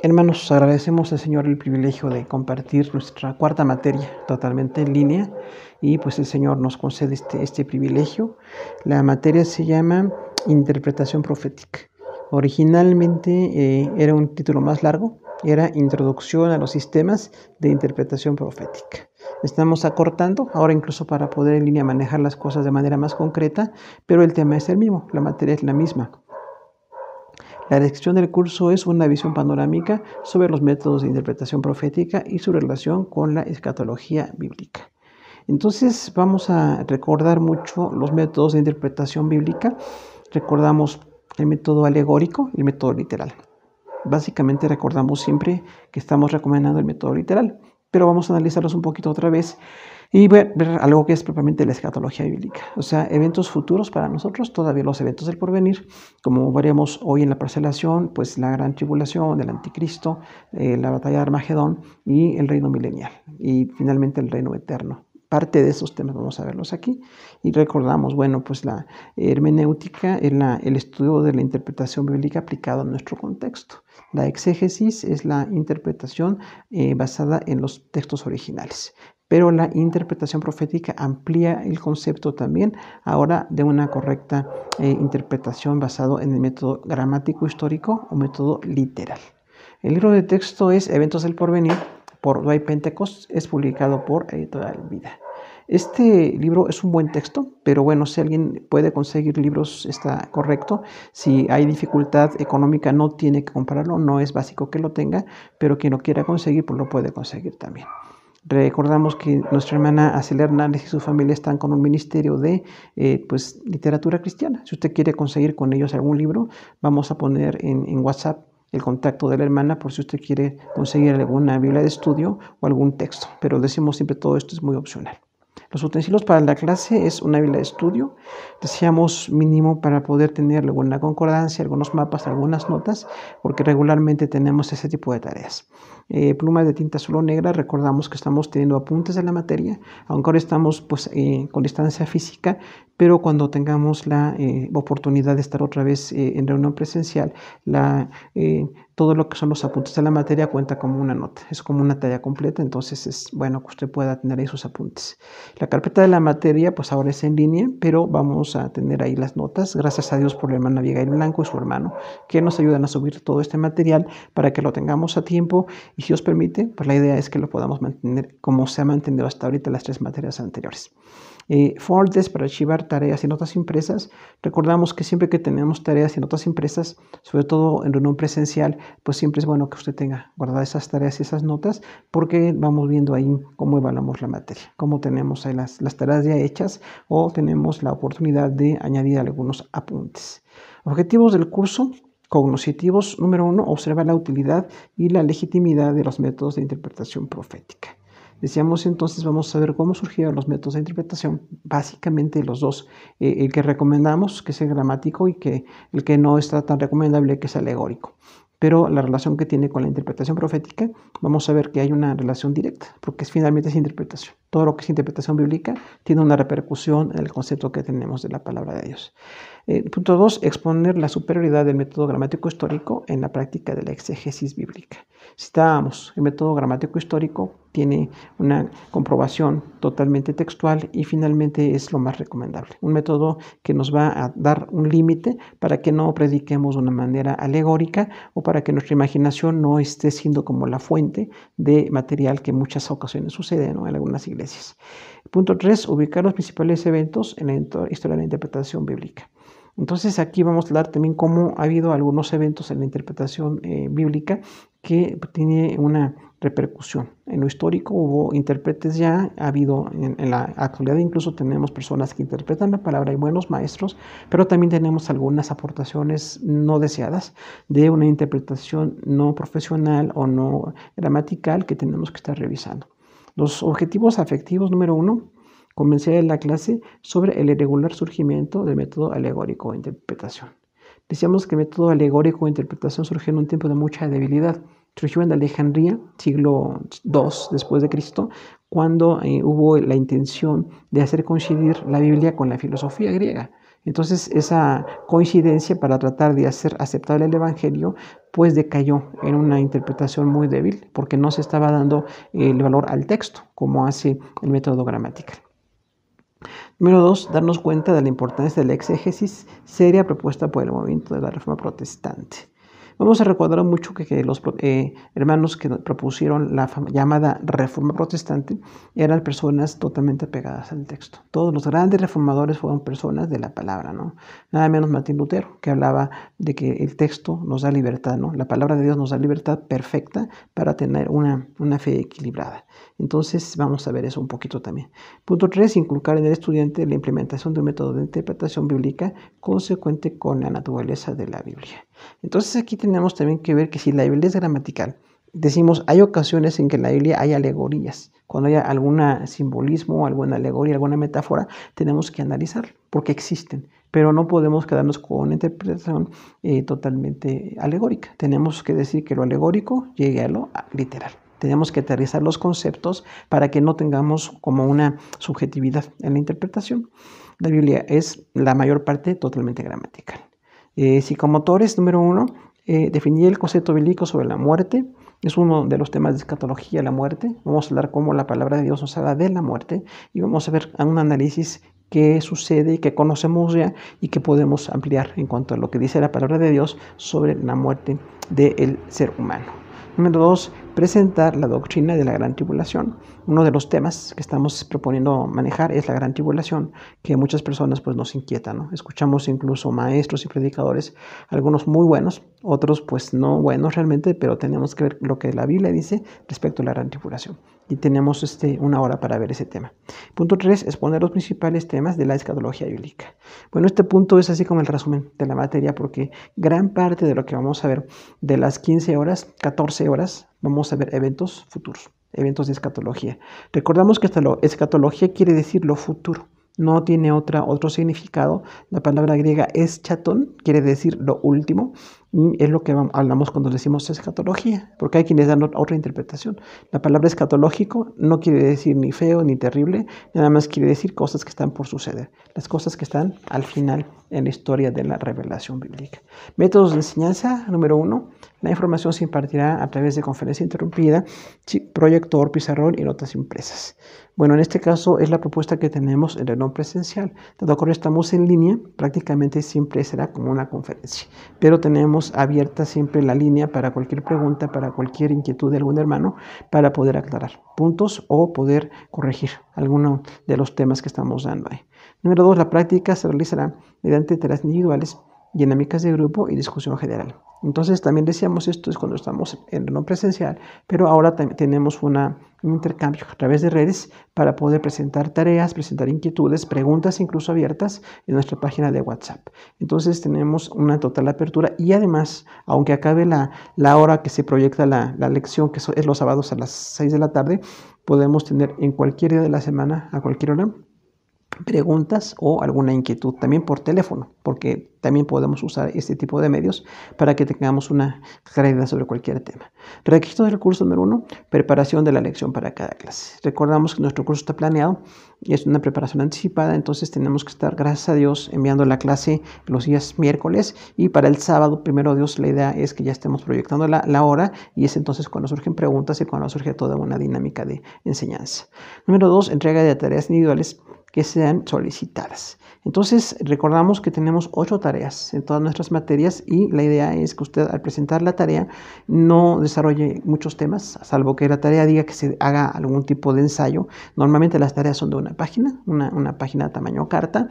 Hermanos, agradecemos al Señor el privilegio de compartir nuestra cuarta materia totalmente en línea y pues el Señor nos concede este privilegio. La materia se llama Interpretación Profética. Originalmente era un título más largo, era Introducción a los sistemas de interpretación profética. Estamos acortando ahora incluso para poder en línea manejar las cosas de manera más concreta, pero el tema es el mismo, la materia es la misma. La descripción del curso es una visión panorámica sobre los métodos de interpretación profética y su relación con la escatología bíblica. Entonces vamos a recordar mucho los métodos de interpretación bíblica. Recordamos el método alegórico y el método literal. Básicamente recordamos siempre que estamos recomendando el método literal, pero vamos a analizarlos un poquito otra vez y ver algo que es propiamente la escatología bíblica, o sea, eventos futuros para nosotros, todavía los eventos del porvenir, como veremos hoy en la parcelación, pues la gran tribulación, el anticristo, la batalla de Armagedón y el reino milenial, y finalmente el reino eterno. Parte de esos temas vamos a verlos aquí y recordamos, bueno, pues la hermenéutica es el estudio de la interpretación bíblica aplicada a nuestro contexto. La exégesis es la interpretación basada en los textos originales. Pero la interpretación profética amplía el concepto también ahora de una correcta interpretación basado en el método gramático histórico o método literal. El libro de texto es Eventos del Porvenir por Dwight Pentecost, es publicado por Editorial Vida. Este libro es un buen texto, pero bueno, si alguien puede conseguir libros está correcto. Si hay dificultad económica no tiene que comprarlo, no es básico que lo tenga, pero quien lo quiera conseguir pues lo puede conseguir también. Recordamos que nuestra hermana Acel Hernández y su familia están con un ministerio de literatura cristiana. Si usted quiere conseguir con ellos algún libro, vamos a poner en WhatsApp el contacto de la hermana por si usted quiere conseguir alguna Biblia de estudio o algún texto. Pero decimos siempre todo esto es muy opcional. Los utensilios para la clase es una Biblia de estudio. Deseamos mínimo para poder tener alguna concordancia, algunos mapas, algunas notas, porque regularmente tenemos ese tipo de tareas. Plumas de tinta azul o negra, recordamos que estamos teniendo apuntes de la materia, aunque ahora estamos con distancia física, pero cuando tengamos la oportunidad de estar otra vez en reunión presencial, todo lo que son los apuntes de la materia cuenta como una nota, es como una tarea completa, entonces es bueno que usted pueda tener ahí sus apuntes. La carpeta de la materia pues ahora es en línea, pero vamos a tener ahí las notas, gracias a Dios por la hermana Abigail Blanco y su hermano, que nos ayudan a subir todo este material para que lo tengamos a tiempo y si os permite, pues la idea es que lo podamos mantener como se ha mantenido hasta ahorita las 3 materias anteriores. Folders para archivar tareas y notas impresas. Recordamos que siempre que tenemos tareas y notas impresas, sobre todo en reunión presencial, pues siempre es bueno que usted tenga guardadas esas tareas y esas notas porque vamos viendo ahí cómo evaluamos la materia, cómo tenemos ahí las tareas ya hechas o tenemos la oportunidad de añadir algunos apuntes. Objetivos del curso. Cognoscitivos, número 1, observar la utilidad y la legitimidad de los métodos de interpretación profética. Decíamos entonces, vamos a ver cómo surgieron los métodos de interpretación, básicamente los dos, el que recomendamos, que es el gramático, y el que no está tan recomendable, que es alegórico. Pero la relación que tiene con la interpretación profética, vamos a ver que hay una relación directa, porque finalmente es interpretación. Todo lo que es interpretación bíblica tiene una repercusión en el concepto que tenemos de la palabra de Dios. Punto 2, exponer la superioridad del método gramático histórico en la práctica de la exégesis bíblica. Citábamos, el método gramático histórico tiene una comprobación totalmente textual y finalmente es lo más recomendable. Un método que nos va a dar un límite para que no prediquemos de una manera alegórica o para que nuestra imaginación no esté siendo como la fuente de material que en muchas ocasiones sucede, ¿no?, en algunas iglesias. Punto 3, ubicar los principales eventos en la historia de la interpretación bíblica. Entonces aquí vamos a hablar también cómo ha habido algunos eventos en la interpretación bíblica que tiene una repercusión. En lo histórico hubo intérpretes ya, ha habido en la actualidad incluso tenemos personas que interpretan la palabra y buenos maestros, pero también tenemos algunas aportaciones no deseadas de una interpretación no profesional o no gramatical que tenemos que estar revisando. Los objetivos afectivos, número 1, convencer a la clase sobre el irregular surgimiento del método alegórico de interpretación. Decíamos que el método alegórico de interpretación surgió en un tiempo de mucha debilidad. Surgió en Alejandría, siglo II después de Cristo, cuando hubo la intención de hacer coincidir la Biblia con la filosofía griega. Entonces esa coincidencia para tratar de hacer aceptable el Evangelio pues decayó en una interpretación muy débil porque no se estaba dando el valor al texto como hace el método gramatical. Número 2, darnos cuenta de la importancia de la exégesis seria propuesta por el movimiento de la Reforma Protestante. Vamos a recordar mucho que los hermanos que propusieron la llamada Reforma Protestante eran personas totalmente apegadas al texto. Todos los grandes reformadores fueron personas de la palabra, ¿no? Nada menos Martín Lutero, que hablaba de que el texto nos da libertad, ¿no? La palabra de Dios nos da libertad perfecta para tener una fe equilibrada. Entonces vamos a ver eso un poquito también. Punto 3, inculcar en el estudiante la implementación de un método de interpretación bíblica consecuente con la naturaleza de la Biblia. Entonces aquí tenemos también que ver que si la Biblia es gramatical, decimos, hay ocasiones en que en la Biblia hay alegorías. Cuando haya algún simbolismo, alguna alegoría, alguna metáfora, tenemos que analizar porque existen. Pero no podemos quedarnos con una interpretación totalmente alegórica. Tenemos que decir que lo alegórico llegue a lo literal. Tenemos que aterrizar los conceptos para que no tengamos como una subjetividad en la interpretación. La Biblia es la mayor parte totalmente gramatical. Psicomotores, número 1, definir el concepto bíblico sobre la muerte. Es uno de los temas de escatología, la muerte. Vamos a hablar cómo la palabra de Dios nos habla de la muerte y vamos a ver un análisis qué sucede y qué conocemos ya y que podemos ampliar en cuanto a lo que dice la palabra de Dios sobre la muerte del ser humano. Número 2, presentar la doctrina de la gran tribulación. Uno de los temas que estamos proponiendo manejar es la gran tribulación, que a muchas personas pues nos inquieta, ¿no? Escuchamos incluso maestros y predicadores, algunos muy buenos, otros pues no buenos realmente, pero tenemos que ver lo que la Biblia dice respecto a la gran tribulación. Y tenemos una hora para ver ese tema. Punto 3, exponer los principales temas de la escatología bíblica. Bueno, este punto es así como el resumen de la materia, porque gran parte de lo que vamos a ver de las 15 horas, 14 horas, vamos a ver eventos futuros, eventos de escatología. Recordamos que escatología quiere decir lo futuro. No tiene otro significado. La palabra griega eschatón quiere decir lo último. Y es lo que hablamos cuando decimos escatología, porque hay quienes dan otra interpretación. La palabra escatológico no quiere decir ni feo ni terrible, nada más quiere decir cosas que están por suceder, las cosas que están al final en la historia de la revelación bíblica. Métodos de enseñanza, número 1, la información se impartirá a través de conferencia interrumpida, proyector, pizarrón y notas impresas. Bueno, en este caso es la propuesta que tenemos en el no presencial. Dado que estamos en línea, prácticamente siempre será como una conferencia, pero tenemos abierta siempre la línea para cualquier pregunta, para cualquier inquietud de algún hermano, para poder aclarar puntos o poder corregir alguno de los temas que estamos dando ahí. Número 2, la práctica se realizará mediante tareas individuales, dinámicas de grupo y discusión general. Entonces también decíamos esto es cuando estamos en no presencial, pero ahora tenemos un intercambio a través de redes para poder presentar tareas, presentar inquietudes, preguntas incluso abiertas en nuestra página de WhatsApp. Entonces tenemos una total apertura y además, aunque acabe la hora que se proyecta la lección, que es los sábados a las 6 de la tarde, podemos tener en cualquier día de la semana, a cualquier hora, preguntas o alguna inquietud, también por teléfono, porque también podemos usar este tipo de medios para que tengamos una claridad sobre cualquier tema. Requisito del curso número 1, preparación de la lección para cada clase. Recordamos que nuestro curso está planeado y es una preparación anticipada, entonces tenemos que estar, gracias a Dios, enviando la clase los días miércoles y para el sábado, primero Dios, la idea es que ya estemos proyectando la hora y es entonces cuando surgen preguntas y cuando surge toda una dinámica de enseñanza. Número 2, entrega de tareas individuales que sean solicitadas. Entonces, recordamos que tenemos 8 tareas en todas nuestras materias y la idea es que usted al presentar la tarea no desarrolle muchos temas, salvo que la tarea diga que se haga algún tipo de ensayo. Normalmente las tareas son de una página, una página tamaño carta,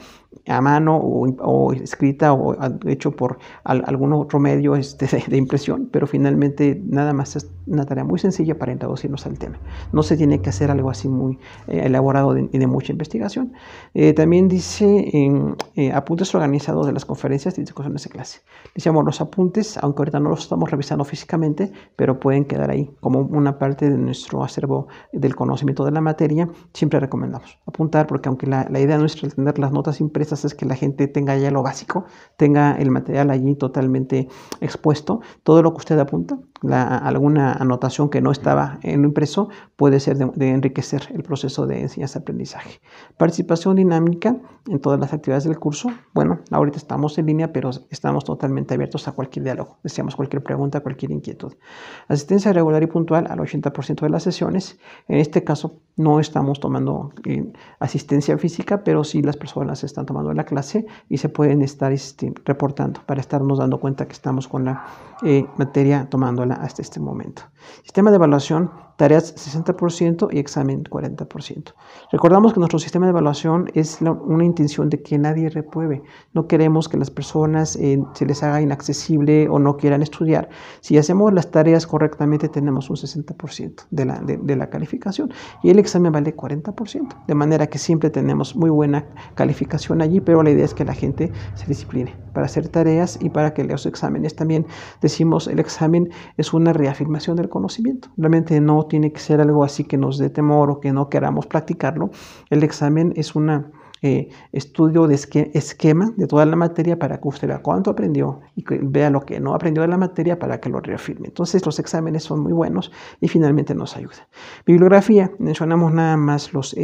a mano o escrita o hecho por algún otro medio de impresión, pero finalmente nada más es una tarea muy sencilla para introducirnos al tema. No se tiene que hacer algo así muy elaborado y de mucha investigación. También dice apuntes organizados de las conferencias y discusiones de clase. Decíamos los apuntes, aunque ahorita no los estamos revisando físicamente, pero pueden quedar ahí como una parte de nuestro acervo del conocimiento de la materia. Siempre recomendamos apuntar porque aunque la idea nuestra de tener las notas impresas es que la gente tenga ya lo básico, tenga el material allí totalmente expuesto, todo lo que usted apunta alguna anotación que no estaba en lo impreso puede ser de enriquecer el proceso de enseñanza-aprendizaje. Participación dinámica en todas las actividades del curso. Bueno, ahorita estamos en línea, pero estamos totalmente abiertos a cualquier diálogo. Deseamos cualquier pregunta, cualquier inquietud. Asistencia regular y puntual al 80% de las sesiones. En este caso, no estamos tomando asistencia física, pero sí las personas están tomando la clase y se pueden estar reportando para estarnos dando cuenta que estamos con la materia tomándola hasta este momento. Sistema de evaluación, tareas 60% y examen 40%. Recordamos que nuestro sistema de evaluación es una intención de que nadie repruebe. No queremos que las personas se les haga inaccesible o no quieran estudiar. Si hacemos las tareas correctamente, tenemos un 60% de la calificación y el examen vale 40%. De manera que siempre tenemos muy buena calificación allí, pero la idea es que la gente se discipline para hacer tareas y para que los exámenes también. Decimos, el examen es una reafirmación del conocimiento. Realmente no tiene que ser algo así que nos dé temor o que no queramos practicarlo. El examen es un estudio de esquema de toda la materia para que usted vea cuánto aprendió y que vea lo que no aprendió de la materia para que lo reafirme. Entonces los exámenes son muy buenos y finalmente nos ayudan. Bibliografía, mencionamos nada más los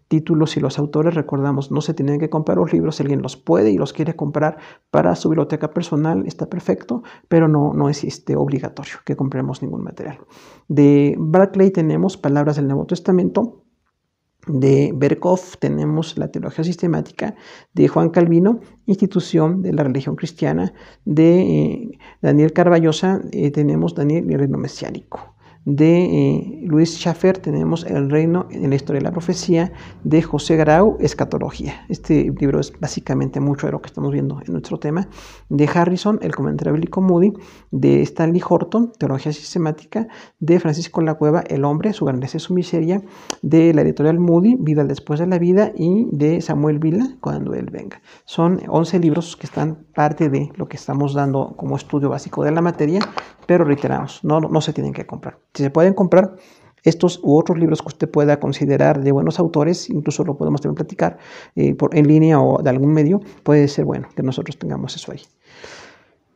títulos y los autores. Recordamos, no se tienen que comprar los libros. Si alguien los puede y los quiere comprar para su biblioteca personal, está perfecto, pero no es obligatorio que compremos ningún material. De Barclay tenemos Palabras del Nuevo Testamento. De Berkhoff tenemos la teología sistemática. De Juan Calvino, Institución de la religión cristiana. De Daniel Carballosa tenemos Daniel y el reino mesiánico. De Luis Schaffer tenemos El reino en la historia de la profecía. De José Grau, Escatología. Este libro es básicamente mucho de lo que estamos viendo en nuestro tema. De Harrison, El comentario bíblico Moody. De Stanley Horton, Teología sistemática. De Francisco Lacueva, El hombre, su grandeza y su miseria. De la editorial Moody, Vida después de la vida. Y de Samuel Vila, Cuando él venga. Son 11 libros que están parte de lo que estamos dando como estudio básico de la materia, pero reiteramos, no se tienen que comprar. Si se pueden comprar estos u otros libros que usted pueda considerar de buenos autores, incluso lo podemos también platicar en línea o de algún medio, puede ser bueno que nosotros tengamos eso ahí.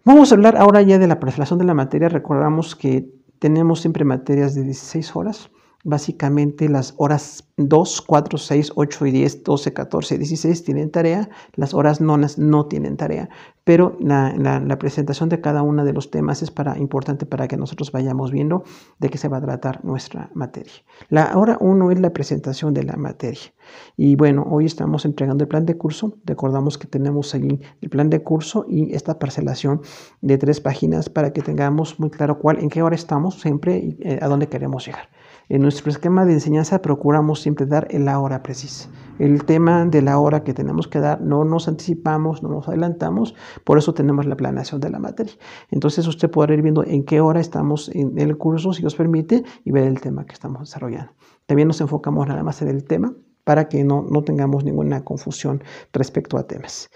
Vamos a hablar ahora ya de la parcelación de la materia. Recordamos que tenemos siempre materias de 16 horas. Básicamente las horas 2, 4, 6, 8 y 10, 12, 14, 16 tienen tarea. Las horas nonas no tienen tarea, pero la presentación de cada uno de los temas es importante para que nosotros vayamos viendo de qué se va a tratar nuestra materia. La hora 1 es la presentación de la materia. Y bueno, hoy estamos entregando el plan de curso. Recordamos que tenemos ahí el plan de curso y esta parcelación de 3 páginas para que tengamos muy claro en qué hora estamos siempre y a dónde queremos llegar. En nuestro esquema de enseñanza procuramos siempre dar la hora precisa. El tema de la hora que tenemos que dar no nos anticipamos, no nos adelantamos, por eso tenemos la planeación de la materia. Entonces usted podrá ir viendo en qué hora estamos en el curso, si os permite, y ver el tema que estamos desarrollando. También nos enfocamos nada más en el tema para que no tengamos ninguna confusión respecto a temas.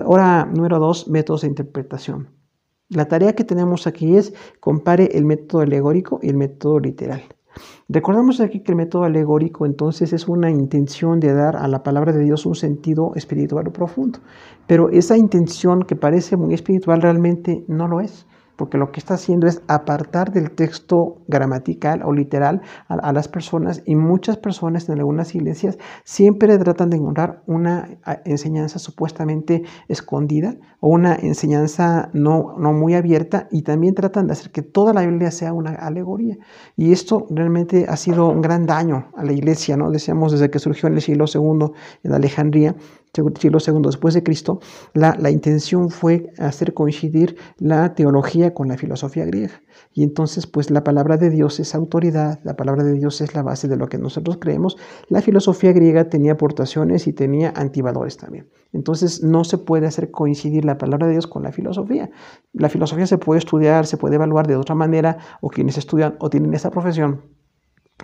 Hora número 2, métodos de interpretación. La tarea que tenemos aquí es compare el método alegórico y el método literal. Recordamos aquí que el método alegórico entonces es una intención de dar a la palabra de Dios un sentido espiritual o profundo, pero esa intención que parece muy espiritual realmente no lo es, porque lo que está haciendo es apartar del texto gramatical o literal a las personas, y muchas personas en algunas iglesias siempre tratan de encontrar una enseñanza supuestamente escondida o una enseñanza no muy abierta, y también tratan de hacer que toda la Biblia sea una alegoría, y esto realmente ha sido un gran daño a la iglesia, ¿no? Decíamos desde que surgió en el siglo II en Alejandría, siglo II después de Cristo, la intención fue hacer coincidir la teología con la filosofía griega. Y entonces, pues la palabra de Dios es autoridad, la palabra de Dios es la base de lo que nosotros creemos. La filosofía griega tenía aportaciones y tenía antivalores también. Entonces, no se puede hacer coincidir la palabra de Dios con la filosofía. La filosofía se puede estudiar, se puede evaluar de otra manera, o quienes estudian o tienen esa profesión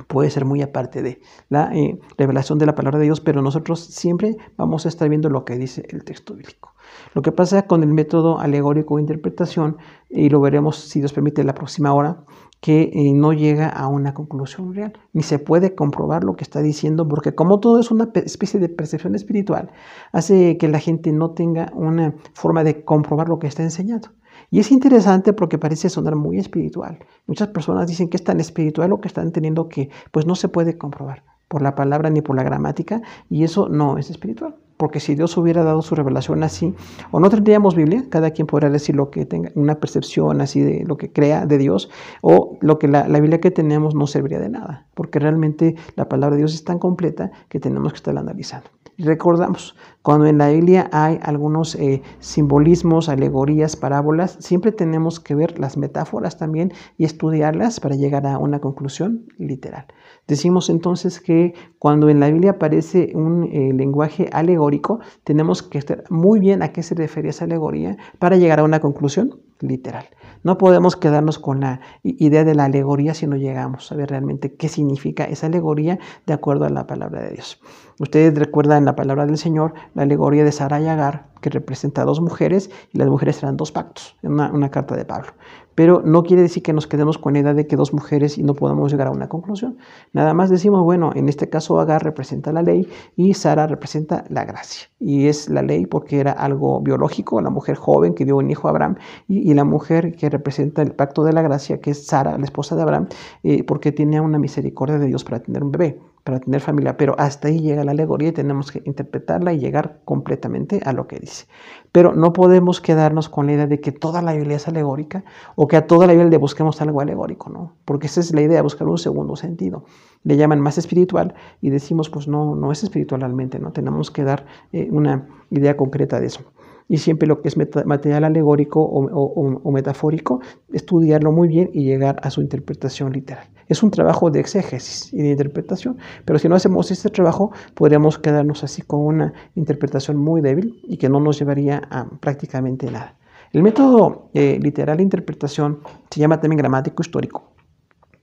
puede ser muy aparte de la revelación de la palabra de Dios, pero nosotros siempre vamos a estar viendo lo que dice el texto bíblico. Lo que pasa con el método alegórico de interpretación, y lo veremos si Dios permite la próxima hora, que no llega a una conclusión real, ni se puede comprobar lo que está diciendo, porque como todo es una especie de percepción espiritual, hace que la gente no tenga una forma de comprobar lo que está enseñando. Y es interesante porque parece sonar muy espiritual. Muchas personas dicen que es tan espiritual lo que están teniendo que pues no se puede comprobar por la palabra ni por la gramática, y eso no es espiritual. Porque si Dios hubiera dado su revelación así, o no tendríamos Biblia, cada quien podrá decir lo que tenga, una percepción así de lo que crea de Dios, o lo que la Biblia que tenemos no serviría de nada, porque realmente la palabra de Dios es tan completa que tenemos que estarla analizando. Y recordamos, cuando en la Biblia hay algunos simbolismos, alegorías, parábolas, siempre tenemos que ver las metáforas también y estudiarlas para llegar a una conclusión literal. Decimos entonces que cuando en la Biblia aparece un lenguaje alegórico, tenemos que estar muy bien a qué se refiere esa alegoría para llegar a una conclusión literal. No podemos quedarnos con la idea de la alegoría si no llegamos a ver realmente qué significa esa alegoría de acuerdo a la palabra de Dios. Ustedes recuerdan en la palabra del Señor la alegoría de Sara y Agar, que representa a dos mujeres, y las mujeres eran dos pactos, en una carta de Pablo. Pero no quiere decir que nos quedemos con la idea de que dos mujeres y no podamos llegar a una conclusión. Nada más decimos, bueno, en este caso Agar representa la ley y Sara representa la gracia. Y es la ley porque era algo biológico, la mujer joven que dio un hijo a Abraham, y la mujer que representa el pacto de la gracia, que es Sara, la esposa de Abraham, porque tenía una misericordia de Dios para tener un bebé, para tener familia, pero hasta ahí llega la alegoría y tenemos que interpretarla y llegar completamente a lo que dice. Pero no podemos quedarnos con la idea de que toda la Biblia es alegórica o que a toda la Biblia le busquemos algo alegórico, ¿no? Porque esa es la idea, buscar un segundo sentido. Le llaman más espiritual y decimos, pues no es espiritual realmente, ¿no? Tenemos que dar una idea concreta de eso. Y siempre lo que es material alegórico o metafórico, estudiarlo muy bien y llegar a su interpretación literal. Es un trabajo de exégesis y de interpretación, pero si no hacemos este trabajo, podríamos quedarnos así con una interpretación muy débil y que no nos llevaría a prácticamente nada. El método literal de interpretación se llama también gramático histórico.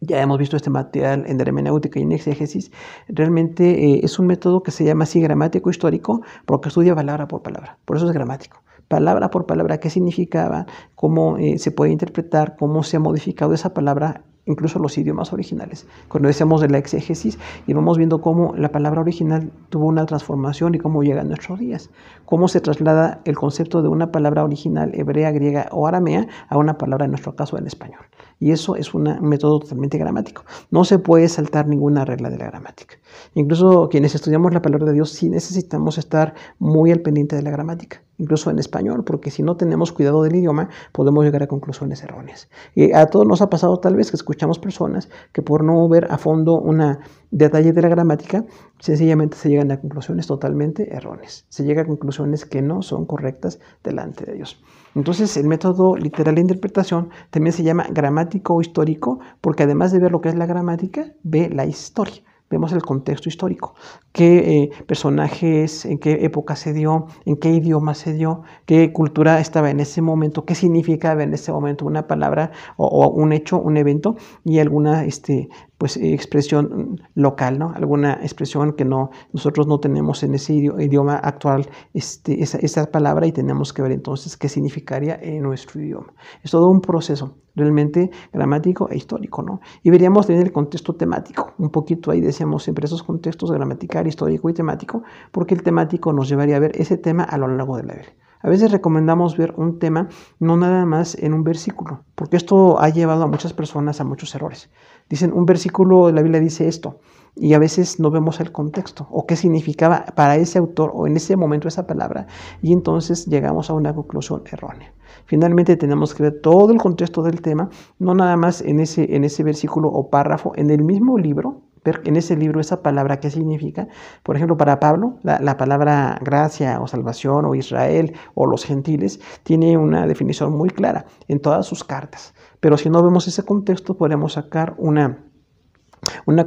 Ya hemos visto este material en hermenéutica y en exégesis. Realmente es un método que se llama así gramático histórico porque estudia palabra por palabra. Por eso es gramático. Palabra por palabra, qué significaba, cómo se puede interpretar, cómo se ha modificado esa palabra, incluso los idiomas originales. Cuando decíamos de la exégesis, íbamos viendo cómo la palabra original tuvo una transformación y cómo llega a nuestros días. Cómo se traslada el concepto de una palabra original hebrea, griega o aramea a una palabra, en nuestro caso, en español. Y eso es un método totalmente gramático. No se puede saltar ninguna regla de la gramática. Incluso quienes estudiamos la palabra de Dios sí necesitamos estar muy al pendiente de la gramática, incluso en español, porque si no tenemos cuidado del idioma, podemos llegar a conclusiones erróneas. Y a todos nos ha pasado tal vez que escuchamos personas que por no ver a fondo un detalle de la gramática, sencillamente se llegan a conclusiones totalmente erróneas. Se llega a conclusiones que no son correctas delante de Dios. Entonces, el método literal de interpretación también se llama gramático histórico, porque además de ver lo que es la gramática, ve la historia. Vemos el contexto histórico, qué personajes, en qué época se dio, en qué idioma se dio, qué cultura estaba en ese momento, qué significaba en ese momento una palabra o un hecho, un evento y alguna expresión local, ¿no? Alguna expresión que nosotros no tenemos en ese idioma actual, esa palabra, y tenemos que ver entonces qué significaría en nuestro idioma. Es todo un proceso realmente gramático e histórico, ¿no? Y veríamos también el contexto temático, un poquito ahí decíamos siempre esos contextos gramatical, histórico y temático, porque el temático nos llevaría a ver ese tema a lo largo de la Biblia. A veces recomendamos ver un tema no nada más en un versículo, porque esto ha llevado a muchas personas a muchos errores. Dicen, un versículo de la Biblia dice esto, y a veces no vemos el contexto o qué significaba para ese autor o en ese momento esa palabra, y entonces llegamos a una conclusión errónea. Finalmente tenemos que ver todo el contexto del tema, no nada más en ese versículo o párrafo, en el mismo libro, ver en ese libro esa palabra qué significa. Por ejemplo, para Pablo, la palabra gracia o salvación o Israel o los gentiles tiene una definición muy clara en todas sus cartas. Pero si no vemos ese contexto, podemos sacar una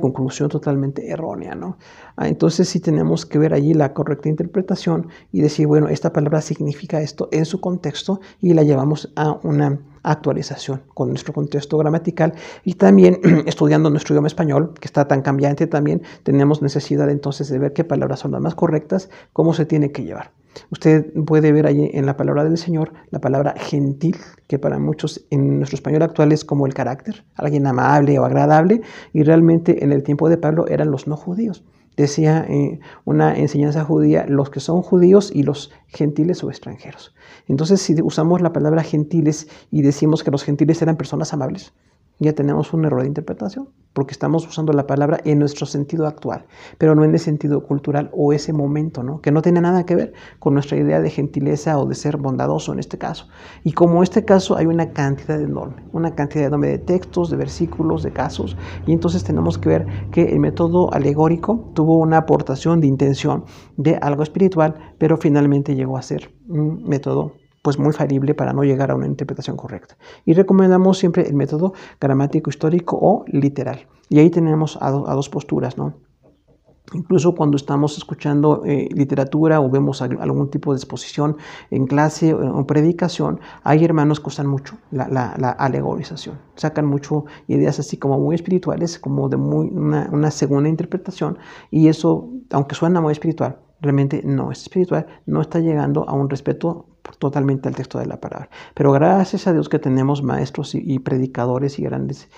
conclusión totalmente errónea, ¿no? Entonces sí tenemos que ver allí la correcta interpretación y decir, bueno, esta palabra significa esto en su contexto y la llevamos a una actualización con nuestro contexto gramatical, y también estudiando nuestro idioma español, que está tan cambiante también, tenemos necesidad entonces de ver qué palabras son las más correctas, cómo se tiene que llevar. Usted puede ver allí en la palabra del Señor la palabra gentil, que para muchos en nuestro español actual es como el carácter, alguien amable o agradable, y realmente en el tiempo de Pablo eran los no judíos. Decía una enseñanza judía, los que son judíos y los gentiles o extranjeros. Entonces, si usamos la palabra gentiles y decimos que los gentiles eran personas amables, ya tenemos un error de interpretación, porque estamos usando la palabra en nuestro sentido actual, pero no en el sentido cultural o ese momento, ¿no? Que no tiene nada que ver con nuestra idea de gentileza o de ser bondadoso en este caso. Y como en este caso hay una cantidad enorme de textos, de versículos, de casos, y entonces tenemos que ver que el método alegórico tuvo una aportación de intención de algo espiritual, pero finalmente llegó a ser un método pues muy falible para no llegar a una interpretación correcta. Y recomendamos siempre el método gramático histórico o literal. Y ahí tenemos a dos posturas, ¿no? Incluso cuando estamos escuchando literatura o vemos algún tipo de exposición en clase o predicación, hay hermanos que usan mucho la alegorización. Sacan mucho ideas así como muy espirituales, como de una segunda interpretación, y eso, aunque suena muy espiritual, realmente no es espiritual, no está llegando a un respeto totalmente al texto de la palabra. Pero gracias a Dios que tenemos maestros y predicadores y grandes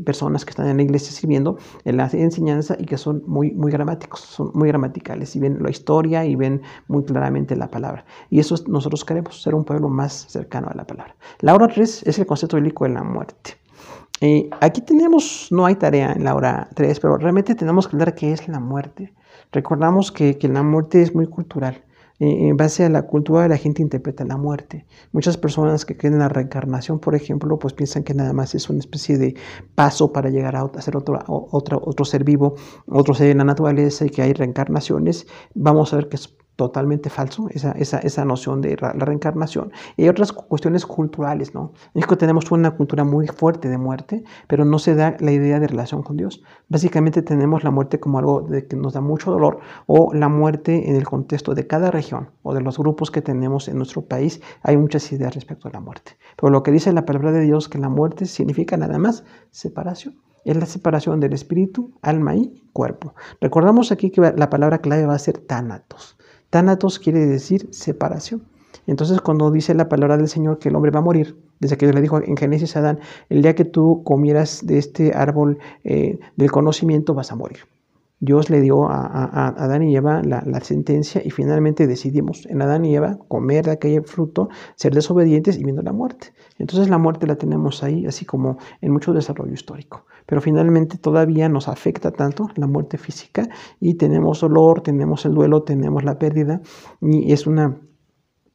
personas que están en la iglesia sirviendo en la enseñanza y que son muy gramáticos, son muy gramaticales y ven la historia y ven muy claramente la palabra. Y eso nosotros queremos, ser un pueblo más cercano a la palabra. La hora 3 es el concepto bíblico de la muerte. Aquí no hay tarea en la hora 3, pero realmente tenemos que hablar qué es la muerte. Recordamos que la muerte es muy cultural. En base a la cultura la gente interpreta la muerte. Muchas personas que creen en la reencarnación, por ejemplo, pues piensan que nada más es una especie de paso para llegar a ser otro ser vivo, otro ser en la naturaleza y que hay reencarnaciones. Vamos a ver que es totalmente falso esa noción de la reencarnación. Y hay otras cuestiones culturales, ¿no? En México tenemos una cultura muy fuerte de muerte, pero no se da la idea de relación con Dios. Básicamente tenemos la muerte como algo que nos da mucho dolor, o la muerte en el contexto de cada región o de los grupos que tenemos en nuestro país. Hay muchas ideas respecto a la muerte. Pero lo que dice la palabra de Dios, que la muerte significa nada más separación. Es la separación del espíritu, alma y cuerpo. Recordamos aquí que la palabra clave va a ser tánatos. Tánatos quiere decir separación. Entonces, cuando dice la palabra del Señor que el hombre va a morir, desde que Dios le dijo en Génesis a Adán, el día que tú comieras de este árbol del conocimiento vas a morir. Dios le dio a Adán y Eva la sentencia y finalmente decidimos en Adán y Eva comer de aquel fruto, ser desobedientes y viendo la muerte. Entonces la muerte la tenemos ahí, así como en mucho desarrollo histórico. Pero finalmente todavía nos afecta tanto la muerte física y tenemos dolor, tenemos el duelo, tenemos la pérdida y es una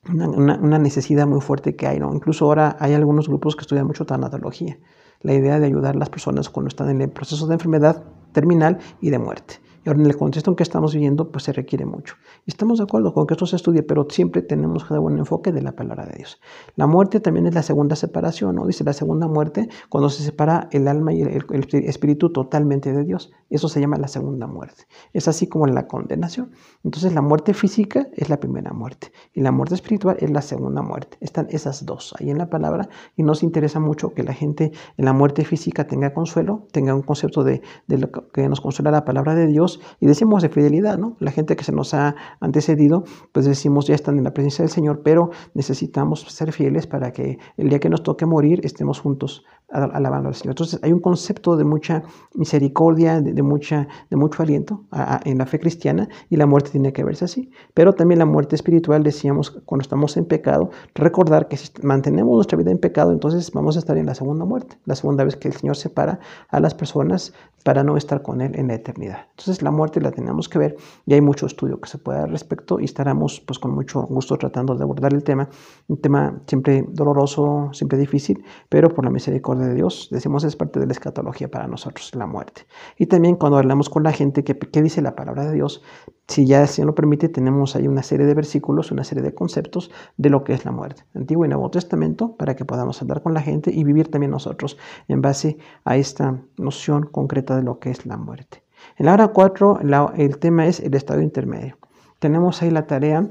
necesidad muy fuerte que hay, ¿no? Incluso ahora hay algunos grupos que estudian mucho tanatología, la idea de ayudar a las personas cuando están en el proceso de enfermedad terminal y de muerte. Y ahora en el contexto en que estamos viviendo, pues se requiere mucho. Y estamos de acuerdo con que esto se estudie, pero siempre tenemos que dar un enfoque de la palabra de Dios. La muerte también es la segunda separación, ¿no? Dice la segunda muerte cuando se separa el alma y el espíritu totalmente de Dios. Eso se llama la segunda muerte. Es así como la condenación. Entonces la muerte física es la primera muerte y la muerte espiritual es la segunda muerte. Están esas dos ahí en la palabra y nos interesa mucho que la gente en la muerte física tenga consuelo, tenga un concepto de lo que nos consuela la palabra de Dios. Y decimos de fidelidad, ¿no? La gente que se nos ha antecedido, pues decimos ya están en la presencia del Señor, pero necesitamos ser fieles para que el día que nos toque morir estemos juntos alabando al Señor. Entonces hay un concepto de mucha misericordia, de mucho aliento en la fe cristiana y la muerte tiene que verse así. Pero también la muerte espiritual, decíamos, cuando estamos en pecado, recordar que si mantenemos nuestra vida en pecado, entonces vamos a estar en la segunda muerte, la segunda vez que el Señor separa a las personas para no estar con Él en la eternidad. Entonces la muerte la tenemos que ver y hay mucho estudio que se puede dar al respecto y estaremos pues con mucho gusto tratando de abordar el tema, un tema siempre doloroso, siempre difícil, pero por la misericordia de Dios, decimos es parte de la escatología para nosotros, la muerte. Y también cuando hablamos con la gente, ¿qué dice la palabra de Dios? Si ya el Señor lo permite, tenemos ahí una serie de versículos, una serie de conceptos de lo que es la muerte, Antiguo y Nuevo Testamento, para que podamos hablar con la gente y vivir también nosotros en base a esta noción concreta de lo que es la muerte. En la hora 4, el tema es el estado intermedio. Tenemos ahí la tarea,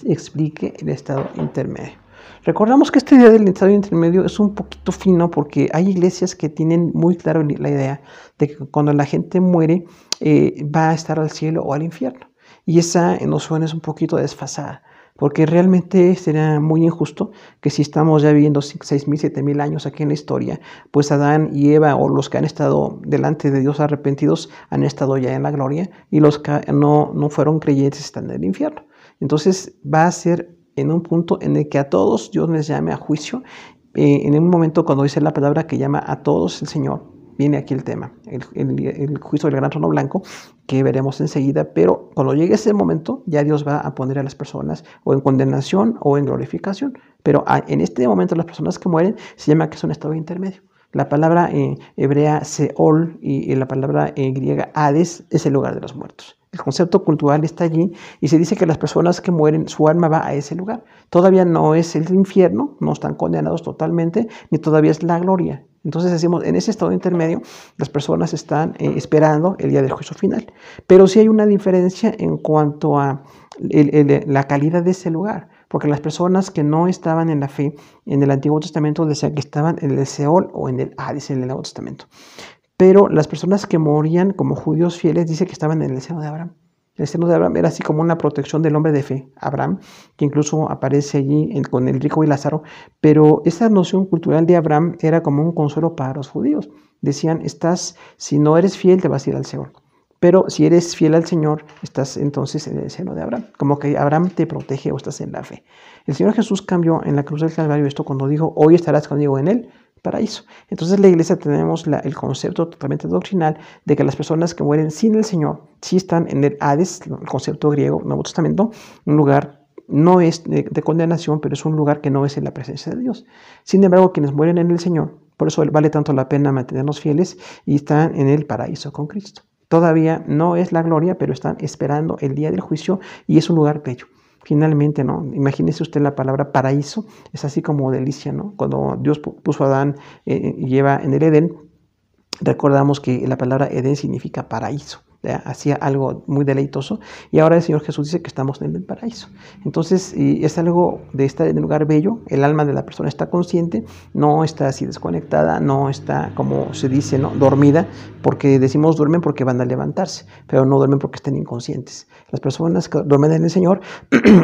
explique el estado intermedio. Recordamos que esta idea del estado intermedio es un poquito fino porque hay iglesias que tienen muy claro la idea de que cuando la gente muere va a estar al cielo o al infierno. Y esa noción es un poquito desfasada. porque realmente sería muy injusto que si estamos ya viviendo 6.000, 7.000 años aquí en la historia, pues Adán y Eva o los que han estado delante de Dios arrepentidos han estado ya en la gloria y los que no fueron creyentes están en el infierno. Entonces va a ser en un punto en el que a todos Dios les llame a juicio. En un momento cuando dice la palabra que llama a todos el Señor, viene aquí el tema, el juicio del gran trono blanco, que veremos enseguida, pero cuando llegue ese momento, ya Dios va a poner a las personas o en condenación o en glorificación. Pero en este momento las personas que mueren se llama que es un estado intermedio. La palabra hebrea Seol y la palabra griega Hades es el lugar de los muertos. El concepto cultural está allí y se dice que las personas que mueren, su alma va a ese lugar. Todavía no es el infierno, no están condenados totalmente, ni todavía es la gloria. Entonces decimos, en ese estado intermedio, las personas están esperando el día del juicio final. Pero sí hay una diferencia en cuanto a la calidad de ese lugar. Porque las personas que no estaban en la fe en el Antiguo Testamento decían que estaban en el Seol o en el Hades en el Nuevo Testamento. Pero las personas que morían como judíos fieles dice que estaban en el seno de Abraham. El seno de Abraham era así como una protección del hombre de fe, Abraham, que incluso aparece allí con el rico y Lázaro. Pero esa noción cultural de Abraham era como un consuelo para los judíos. Decían, si no eres fiel, te vas a ir al Seol. Pero si eres fiel al Señor, estás entonces en el seno de Abraham. Como que Abraham te protege o estás en la fe. El Señor Jesús cambió en la cruz del Calvario esto cuando dijo, hoy estarás conmigo en el paraíso. Entonces en la iglesia tenemos el concepto totalmente doctrinal de que las personas que mueren sin el Señor, sí están en el Hades, el concepto griego, Nuevo Testamento, un lugar no es de condenación, pero es un lugar que no es en la presencia de Dios. Sin embargo, quienes mueren en el Señor, por eso vale tanto la pena mantenernos fieles y están en el paraíso con Cristo. Todavía no es la gloria, pero están esperando el día del juicio y es un lugar bello. Finalmente, ¿no? Imagínese usted la palabra paraíso, es así como delicia, ¿no? Cuando Dios puso a Adán y Eva en el Edén, recordamos que la palabra Edén significa paraíso. Hacía algo muy deleitoso y ahora el Señor Jesús dice que estamos en el paraíso. Entonces es algo de estar en un lugar bello, el alma de la persona está consciente, no está así desconectada, no está como se dice, ¿no? Dormida, porque decimos duermen porque van a levantarse, pero no duermen porque estén inconscientes. Las personas que duermen en el Señor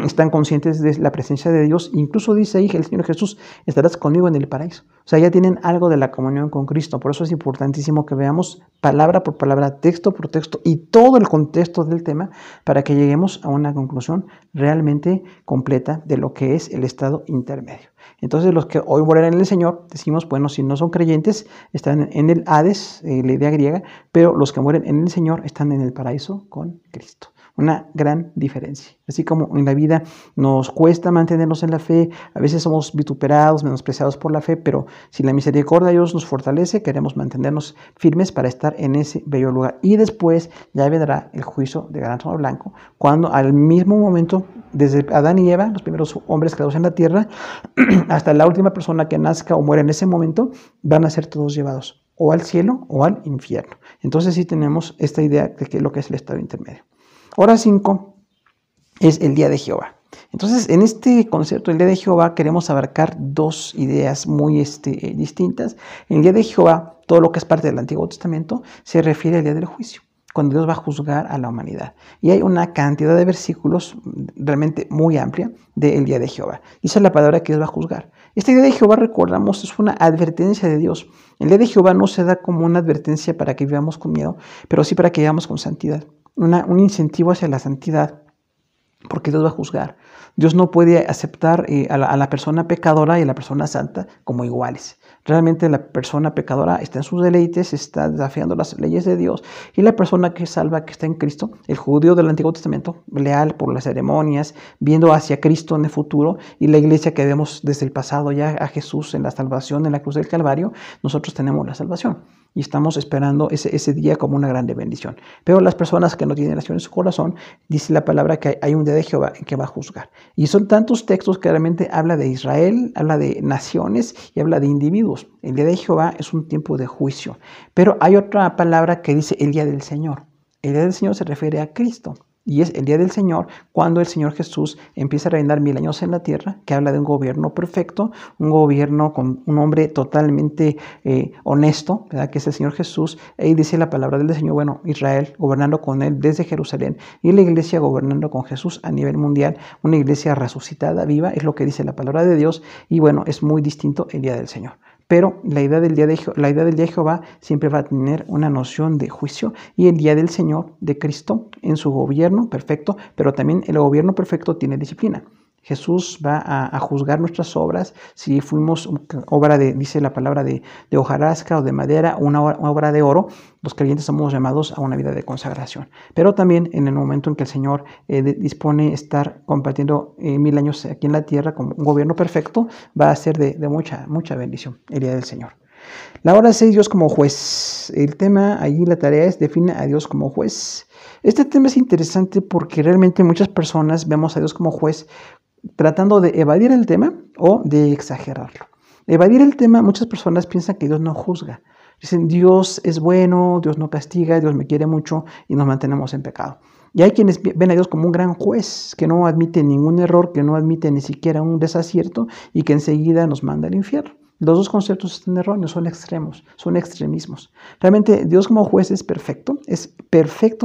están conscientes de la presencia de Dios, incluso dice ahí el Señor Jesús, estarás conmigo en el paraíso. O sea, ya tienen algo de la comunión con Cristo, por eso es importantísimo que veamos palabra por palabra, texto por texto y todo el contexto del tema para que lleguemos a una conclusión realmente completa de lo que es el estado intermedio. Entonces los que hoy mueren en el Señor, decimos, bueno, si no son creyentes, están en el Hades, la idea griega, pero los que mueren en el Señor están en el paraíso con Cristo. Una gran diferencia. Así como en la vida nos cuesta mantenernos en la fe, a veces somos vituperados, menospreciados por la fe, pero si la misericordia de Dios nos fortalece, queremos mantenernos firmes para estar en ese bello lugar. Y después ya vendrá el juicio de gran trono blanco, cuando al mismo momento, desde Adán y Eva, los primeros hombres creados en la tierra, hasta la última persona que nazca o muera en ese momento, van a ser todos llevados o al cielo o al infierno. Entonces sí tenemos esta idea de que lo que es el estado intermedio. Hora 5 es el día de Jehová. Entonces, en este concepto del día de Jehová queremos abarcar dos ideas muy distintas. En el día de Jehová, todo lo que es parte del Antiguo Testamento, se refiere al día del juicio, cuando Dios va a juzgar a la humanidad. Y hay una cantidad de versículos realmente muy amplia del día de Jehová. Dice la palabra que Dios va a juzgar. Este día de Jehová, recordamos, es una advertencia de Dios. El día de Jehová no se da como una advertencia para que vivamos con miedo, pero sí para que vivamos con santidad. Un incentivo hacia la santidad, porque Dios va a juzgar. Dios no puede aceptar a la persona pecadora y a la persona santa como iguales. Realmente la persona pecadora está en sus deleites, está desafiando las leyes de Dios, y la persona que es salva, que está en Cristo, el judío del Antiguo Testamento, leal por las ceremonias, viendo hacia Cristo en el futuro, y la iglesia que vemos desde el pasado ya a Jesús en la salvación, en la cruz del Calvario, nosotros tenemos la salvación. Y estamos esperando ese día como una grande bendición. Pero las personas que no tienen oración en su corazón, dice la palabra que hay un día de Jehová en que va a juzgar. Y son tantos textos que realmente habla de Israel, habla de naciones y habla de individuos. El día de Jehová es un tiempo de juicio. Pero hay otra palabra que dice el día del Señor. El día del Señor se refiere a Cristo. Y es el día del Señor cuando el Señor Jesús empieza a reinar 1000 años en la tierra, que habla de un gobierno perfecto, un gobierno con un hombre totalmente honesto, ¿verdad? Que es el Señor Jesús. Ahí dice la palabra del Señor, bueno, Israel gobernando con él desde Jerusalén y la iglesia gobernando con Jesús a nivel mundial, una iglesia resucitada, viva, es lo que dice la palabra de Dios. Y bueno, es muy distinto el día del Señor. Pero la idea del día de Jehová siempre va a tener una noción de juicio, y el día del Señor, de Cristo, en su gobierno perfecto, pero también el gobierno perfecto tiene disciplina. Jesús va a juzgar nuestras obras, si fuimos obra de, dice la palabra, de hojarasca o de madera, una obra de oro. Los creyentes somos llamados a una vida de consagración. Pero también en el momento en que el Señor dispone estar compartiendo 1000 años aquí en la tierra con un gobierno perfecto, va a ser de mucha bendición el día del Señor. La hora 6, Dios como juez. El tema, allí la tarea es define a Dios como juez. Este tema es interesante porque realmente muchas personas vemos a Dios como juez tratando de evadir el tema o de exagerarlo. Evadir el tema, muchas personas piensan que Dios no juzga. Dicen, Dios es bueno, Dios no castiga, Dios me quiere mucho y nos mantenemos en pecado. Y hay quienes ven a Dios como un gran juez, que no admite ningún error, que no admite ni siquiera un desacierto y que enseguida nos manda al infierno. Los dos conceptos están erróneos, son extremos, son extremismos. Realmente Dios como juez es perfecto,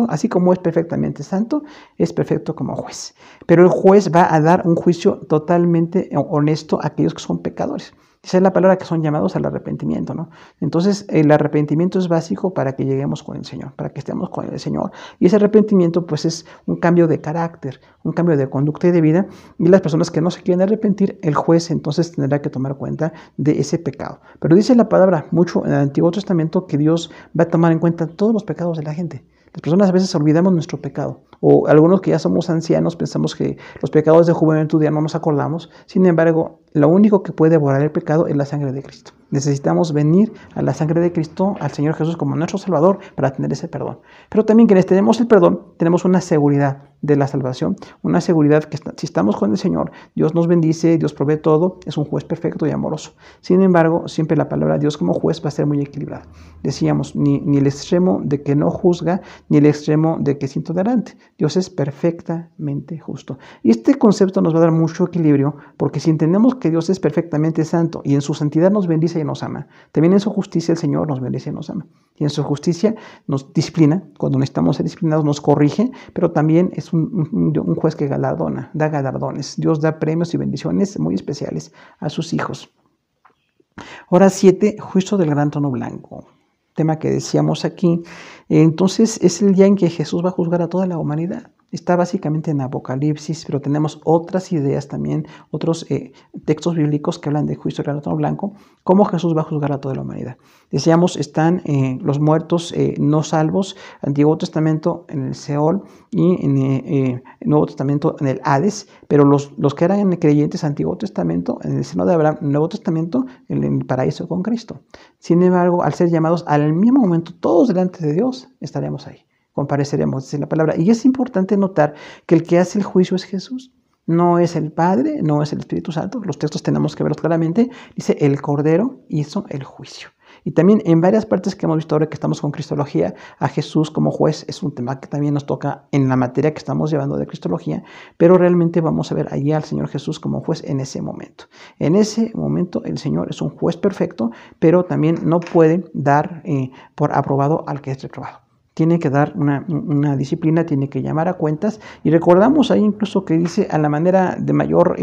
así como es perfectamente santo, es perfecto como juez. Pero el juez va a dar un juicio totalmente honesto a aquellos que son pecadores. Esa es la palabra, que son llamados al arrepentimiento, ¿no? Entonces, el arrepentimiento es básico para que lleguemos con el Señor, para que estemos con el Señor. Y ese arrepentimiento, pues, es un cambio de carácter, un cambio de conducta y de vida. Y las personas que no se quieren arrepentir, el juez entonces tendrá que tomar cuenta de ese pecado. Pero dice la palabra mucho en el Antiguo Testamento que Dios va a tomar en cuenta todos los pecados de la gente. Las personas a veces olvidamos nuestro pecado, o algunos que ya somos ancianos pensamos que los pecados de juventud ya no nos acordamos. Sin embargo, lo único que puede borrar el pecado es la sangre de Cristo. Necesitamos venir a la sangre de Cristo, al Señor Jesús como nuestro Salvador, para tener ese perdón. Pero también quienes tenemos el perdón, tenemos una seguridad de la salvación, una seguridad que si estamos con el Señor, Dios nos bendice, Dios provee todo, es un juez perfecto y amoroso. Sin embargo, siempre la palabra Dios como juez va a ser muy equilibrada. Decíamos, ni el extremo de que no juzga, ni el extremo de que es intolerante. Dios es perfectamente justo. Y este concepto nos va a dar mucho equilibrio, porque si entendemos que Dios es perfectamente santo y en su santidad nos bendice y nos ama, también en su justicia el Señor nos bendice y nos ama. Y en su justicia nos disciplina, cuando necesitamos ser disciplinados nos corrige, pero también es un juez que galardona, da galardones. Dios da premios y bendiciones muy especiales a sus hijos. Hora 7, juicio del gran trono blanco. Tema que decíamos aquí. Entonces es el día en que Jesús va a juzgar a toda la humanidad. Está básicamente en Apocalipsis, pero tenemos otras ideas también, otros textos bíblicos que hablan de juicio del gran trono blanco, cómo Jesús va a juzgar a toda la humanidad. Decíamos, están los muertos no salvos, Antiguo Testamento en el Seol y en el Nuevo Testamento en el Hades, pero los que eran creyentes Antiguo Testamento, en el seno de Abraham, Nuevo Testamento, en el paraíso con Cristo. Sin embargo, al ser llamados al mismo momento, todos delante de Dios, estaremos ahí. Compareceremos, dice la palabra. Y es importante notar que el que hace el juicio es Jesús. No es el Padre, no es el Espíritu Santo. Los textos tenemos que verlos claramente. Dice, el Cordero hizo el juicio. Y también en varias partes que hemos visto ahora que estamos con Cristología, a Jesús como juez es un tema que también nos toca en la materia que estamos llevando de Cristología, pero realmente vamos a ver allí al Señor Jesús como juez en ese momento. En ese momento el Señor es un juez perfecto, pero también no puede dar por aprobado al que es reprobado. Tiene que dar una disciplina, tiene que llamar a cuentas. Y recordamos ahí incluso que dice, a la manera de mayor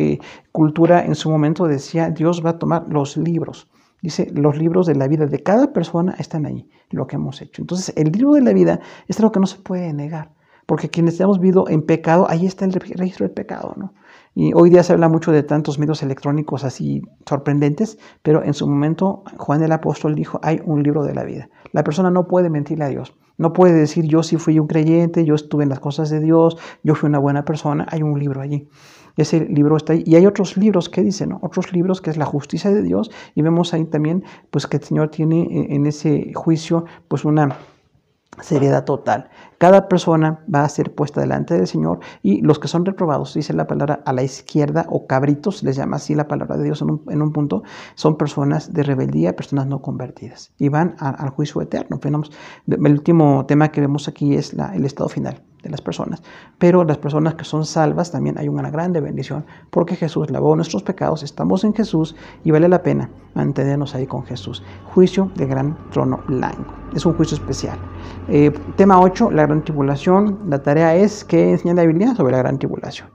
cultura en su momento decía, Dios va a tomar los libros. Dice, los libros de la vida de cada persona están ahí, lo que hemos hecho. Entonces, el libro de la vida es algo que no se puede negar. Porque quienes hemos vivido en pecado, ahí está el registro del pecado, ¿no? Y hoy día se habla mucho de tantos medios electrónicos así sorprendentes, pero en su momento Juan el Apóstol dijo, hay un libro de la vida. La persona no puede mentirle a Dios. No puede decir, yo sí fui un creyente, yo estuve en las cosas de Dios, yo fui una buena persona. Hay un libro allí. Ese libro está ahí. Y hay otros libros que dicen, ¿no? Otros libros que es la justicia de Dios. Y vemos ahí también pues, que el Señor tiene en ese juicio pues una seriedad total. Cada persona va a ser puesta delante del Señor y los que son reprobados, dice la palabra a la izquierda o cabritos, les llama así la palabra de Dios en un punto, son personas de rebeldía, personas no convertidas y van al juicio eterno. El último tema que vemos aquí es el estado final. de las personas, pero las personas que son salvas también hay una grande bendición, porque Jesús lavó nuestros pecados, estamos en Jesús y vale la pena mantenernos ahí con Jesús. Juicio del gran trono blanco, es un juicio especial. Tema 8, la gran tribulación. La tarea es que enseña la Biblia sobre la gran tribulación.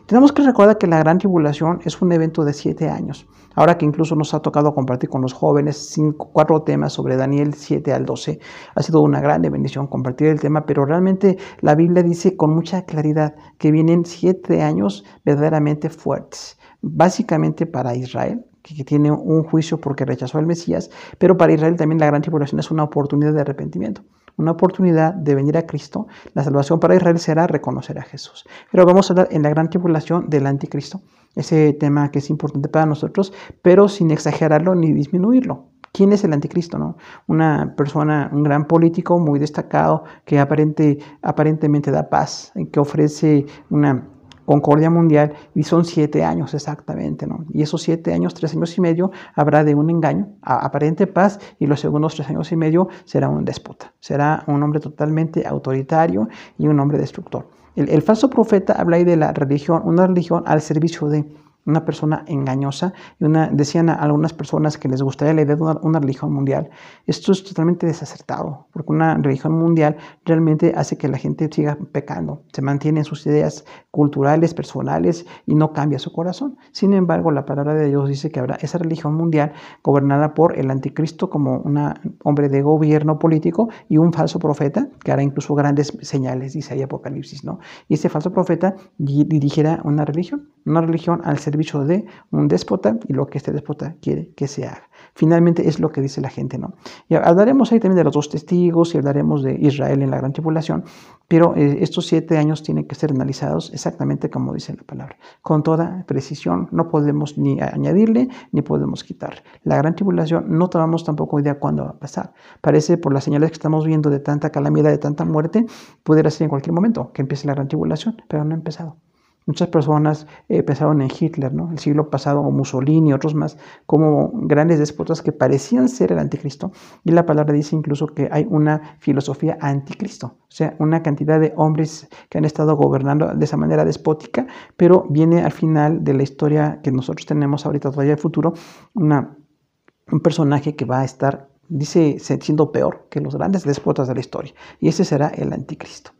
Tenemos que recordar que la gran tribulación es un evento de 7 años. Ahora que incluso nos ha tocado compartir con los jóvenes 4 temas sobre Daniel 7 al 12, ha sido una gran bendición compartir el tema, pero realmente la Biblia dice con mucha claridad que vienen 7 años verdaderamente fuertes, básicamente para Israel, que tiene un juicio porque rechazó al Mesías, pero para Israel también la gran tribulación es una oportunidad de arrepentimiento, una oportunidad de venir a Cristo. La salvación para Israel será reconocer a Jesús. Pero vamos a hablar en la gran tribulación del anticristo, ese tema que es importante para nosotros, pero sin exagerarlo ni disminuirlo. ¿Quién es el anticristo, no? Una persona, un gran político muy destacado que aparentemente da paz, que ofrece una concordia mundial, y son 7 años exactamente, ¿no? Y esos 7 años, 3 años y medio, habrá de un engaño, aparente paz, y los segundos 3 años y medio será un déspota, será un hombre totalmente autoritario y un hombre destructor. El falso profeta habla ahí de la religión, una religión al servicio de una persona engañosa, y decían a algunas personas que les gustaría la idea de una religión mundial. Esto es totalmente desacertado, porque una religión mundial realmente hace que la gente siga pecando, se mantiene en sus ideas culturales, personales, y no cambia su corazón. Sin embargo, la palabra de Dios dice que habrá esa religión mundial gobernada por el anticristo como un hombre de gobierno político y un falso profeta que hará incluso grandes señales, dice ahí Apocalipsis, ¿no? Y este falso profeta dirigirá una religión al servicio de un déspota y lo que este déspota quiere que se haga. Finalmente es lo que dice la gente, ¿no? Y hablaremos ahí también de los 2 testigos y hablaremos de Israel en la gran tribulación, pero estos 7 años tienen que ser analizados exactamente como dice la palabra, con toda precisión. No podemos ni añadirle ni podemos quitarle. La gran tribulación no tomamos tampoco idea cuándo va a pasar. Parece, por las señales que estamos viendo de tanta calamidad, de tanta muerte, pudiera ser en cualquier momento que empiece la gran tribulación, pero no ha empezado. Muchas personas pensaron en Hitler, ¿no? El siglo pasado, o Mussolini y otros más, como grandes déspotas que parecían ser el anticristo. Y la palabra dice incluso que hay una filosofía anticristo, o sea, una cantidad de hombres que han estado gobernando de esa manera despótica, pero viene al final de la historia que nosotros tenemos ahorita, todavía el futuro, un personaje que va a estar, dice, siendo peor que los grandes déspotas de la historia. Y ese será el anticristo.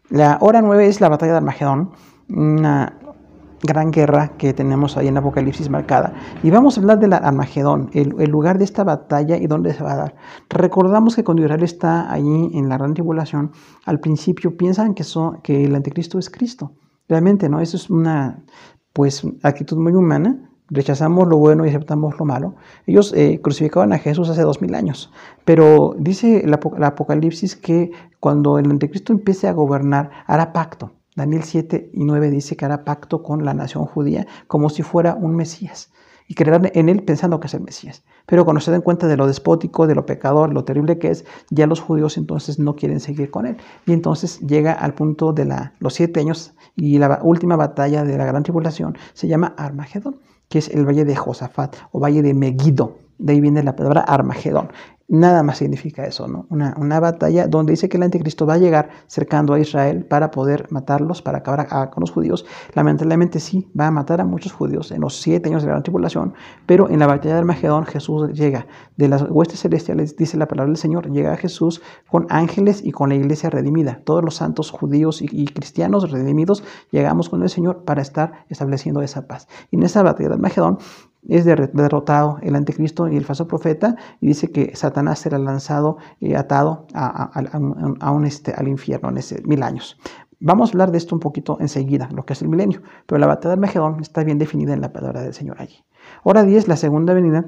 La hora 9 es la batalla de Armagedón, una gran guerra que tenemos ahí en Apocalipsis marcada. Y vamos a hablar de la Armagedón, el lugar de esta batalla y dónde se va a dar. Recordamos que cuando Israel está allí en la gran tribulación, al principio piensan que el anticristo es Cristo. Realmente, ¿no? Eso es una actitud muy humana. Rechazamos lo bueno y aceptamos lo malo. Ellos crucificaban a Jesús hace 2000 años. Pero dice el Apocalipsis que cuando el anticristo empiece a gobernar, hará pacto. Daniel 7 y 9 dice que hará pacto con la nación judía como si fuera un Mesías. Y creerán en él pensando que es el Mesías. Pero cuando se den cuenta de lo despótico, de lo pecador, lo terrible que es, ya los judíos entonces no quieren seguir con él. Y entonces llega al punto de los 7 años y la última batalla de la gran tribulación se llama Armagedón, que es el valle de Josafat o valle de Megiddo. De ahí viene la palabra Armagedón. Nada más significa eso, ¿no? Una batalla donde dice que el anticristo va a llegar cercando a Israel para poder matarlos, para acabar con los judíos. Lamentablemente sí, va a matar a muchos judíos en los 7 años de la gran tribulación, pero en la batalla de Armagedón Jesús llega. De las huestes celestiales, dice la palabra del Señor, llega Jesús con ángeles y con la iglesia redimida. Todos los santos judíos y cristianos redimidos llegamos con el Señor para estar estableciendo esa paz. Y en esa batalla de Armagedón es derrotado el anticristo y el falso profeta, y dice que Satanás será lanzado, atado al infierno en ese 1000 años. Vamos a hablar de esto un poquito enseguida, lo que es el milenio, pero la batalla de Armagedón está bien definida en la palabra del Señor allí. Hora 10, la segunda venida.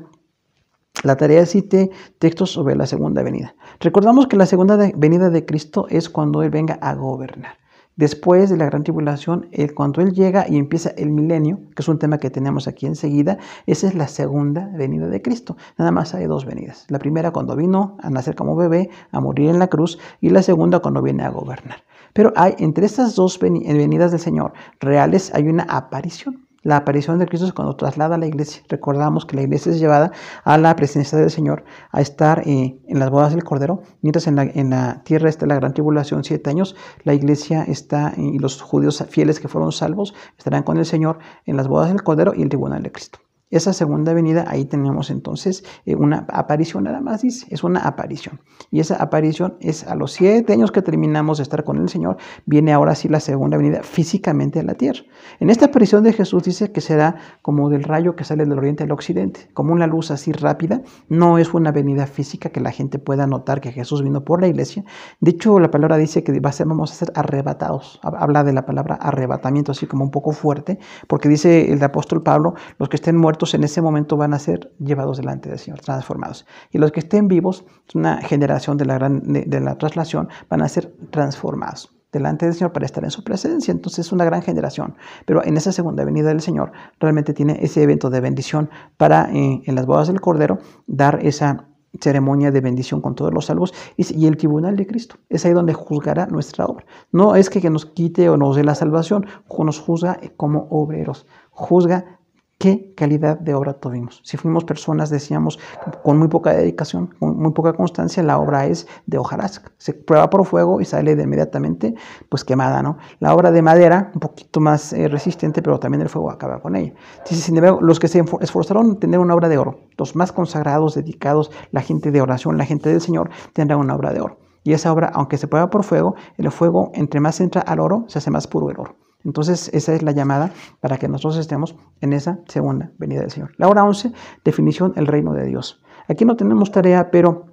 La tarea cite textos sobre la segunda venida. Recordamos que la segunda venida de Cristo es cuando Él venga a gobernar. Después de la gran tribulación, cuando Él llega y empieza el milenio, que es un tema que tenemos aquí enseguida, esa es la segunda venida de Cristo. Nada más hay 2 venidas. La primera cuando vino a nacer como bebé, a morir en la cruz, y la segunda cuando viene a gobernar. Pero entre estas 2 venidas del Señor reales hay una aparición. La aparición de Cristo es cuando traslada a la iglesia. Recordamos que la iglesia es llevada a la presencia del Señor, a estar en las bodas del Cordero, mientras en la tierra está la gran tribulación, 7 años. La iglesia está, y los judíos fieles que fueron salvos estarán con el Señor en las bodas del Cordero y el tribunal de Cristo. Esa segunda venida, ahí tenemos entonces una aparición, nada más dice, es una aparición. Y esa aparición es a los 7 años que terminamos de estar con el Señor, viene ahora sí la segunda venida físicamente a la tierra. En esta aparición de Jesús dice que será como del rayo que sale del oriente al occidente, como una luz así rápida. No es una venida física que la gente pueda notar que Jesús vino por la iglesia. De hecho, la palabra dice que vamos a ser arrebatados. Habla de la palabra arrebatamiento así como un poco fuerte, porque dice el apóstol Pablo, los que estén muertos en ese momento van a ser llevados delante del Señor, transformados. Y los que estén vivos, una generación de la traslación, van a ser transformados delante del Señor para estar en su presencia. Entonces es una gran generación. Pero en esa segunda venida del Señor realmente tiene ese evento de bendición para en las bodas del Cordero dar esa ceremonia de bendición con todos los salvos y el tribunal de Cristo. Es ahí donde juzgará nuestra obra. No es que nos quite o nos dé la salvación, nos juzga como obreros. Juzga qué calidad de obra tuvimos. Si fuimos personas, decíamos, con muy poca dedicación, con muy poca constancia, la obra es de hojarasca. Se prueba por fuego y sale de inmediatamente pues quemada, ¿no? La obra de madera, un poquito más resistente, pero también el fuego acaba con ella. Sin embargo, los que se esforzaron en tener una obra de oro, los más consagrados, dedicados, la gente de oración, la gente del Señor, tendrán una obra de oro. Y esa obra, aunque se prueba por fuego, el fuego, entre más entra al oro, se hace más puro el oro. Entonces, esa es la llamada para que nosotros estemos en esa segunda venida del Señor. La hora 11, definición, el reino de Dios. Aquí no tenemos tarea, pero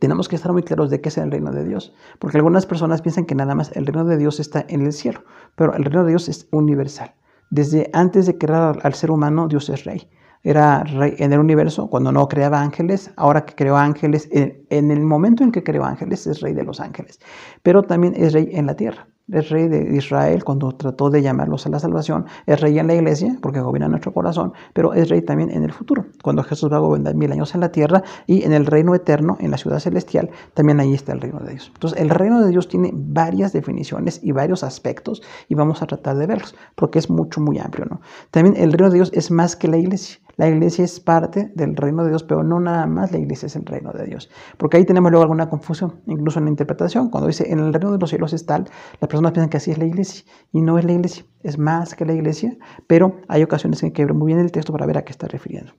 tenemos que estar muy claros de qué es el reino de Dios. Porque algunas personas piensan que nada más el reino de Dios está en el cielo, pero el reino de Dios es universal. Desde antes de crear al ser humano, Dios es rey. Era rey en el universo cuando no creaba ángeles. Ahora que creó ángeles, en el momento en que creó ángeles, es rey de los ángeles. Pero también es rey en la tierra. Es rey de Israel cuando trató de llamarlos a la salvación. Es rey en la iglesia porque gobierna nuestro corazón. Pero es rey también en el futuro, cuando Jesús va a gobernar 1000 años en la tierra. Y en el reino eterno, en la ciudad celestial, también ahí está el reino de Dios. Entonces el reino de Dios tiene varias definiciones y varios aspectos. Y vamos a tratar de verlos porque es muy amplio, ¿no? También el reino de Dios es más que la iglesia. La iglesia es parte del reino de Dios, pero no nada más la iglesia es el reino de Dios. Porque ahí tenemos luego alguna confusión, incluso en la interpretación. Cuando dice en el reino de los cielos es tal, las personas piensan que así es la iglesia. Y no es la iglesia, es más que la iglesia. Pero hay ocasiones en que ver muy bien el texto para ver a qué está refiriendo.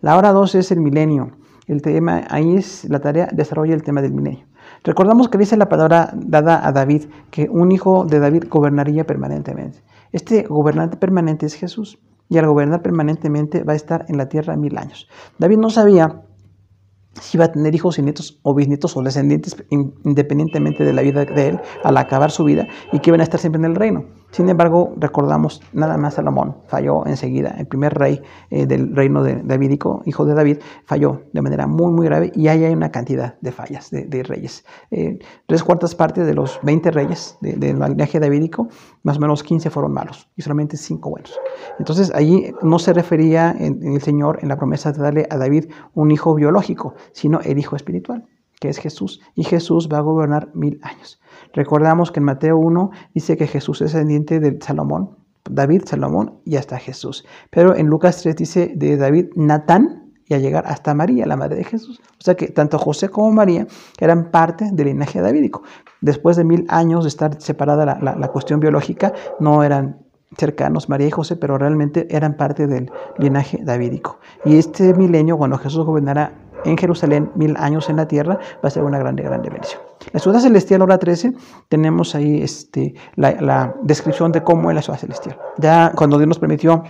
La hora 12 es el milenio. El tema, ahí es la tarea, desarrolla el tema del milenio. Recordamos que dice la palabra dada a David, que un hijo de David gobernaría permanentemente. Este gobernante permanente es Jesús. Y al gobernar permanentemente va a estar en la tierra 1000 años. David no sabía si iba a tener hijos y nietos o bisnietos o descendientes independientemente de la vida de él al acabar su vida y que iban a estar siempre en el reino. Sin embargo, recordamos nada más Salomón falló enseguida. El primer rey del reino davídico, hijo de David, falló de manera muy grave y ahí hay una cantidad de fallas de reyes. 3/4 partes de los 20 reyes del linaje davídico, más o menos 15 fueron malos y solamente 5 buenos. Entonces allí no se refería en el Señor en la promesa de darle a David un hijo biológico, sino el hijo espiritual, que es Jesús. Y Jesús va a gobernar 1000 años. Recordamos que en Mateo 1 dice que Jesús es descendiente de Salomón, David, Salomón y hasta Jesús. Pero en Lucas 3 dice de David, Natán, y a llegar hasta María, la madre de Jesús. O sea que tanto José como María eran parte del linaje davídico. Después de 1000 años de estar separada la cuestión biológica, no eran cercanos María y José, pero realmente eran parte del linaje davídico. Y este milenio, cuando Jesús gobernará en Jerusalén 1000 años en la tierra, va a ser una grande bendición. La ciudad celestial, hora 13, tenemos ahí la descripción de cómo es la ciudad celestial. Ya cuando Dios nos permitió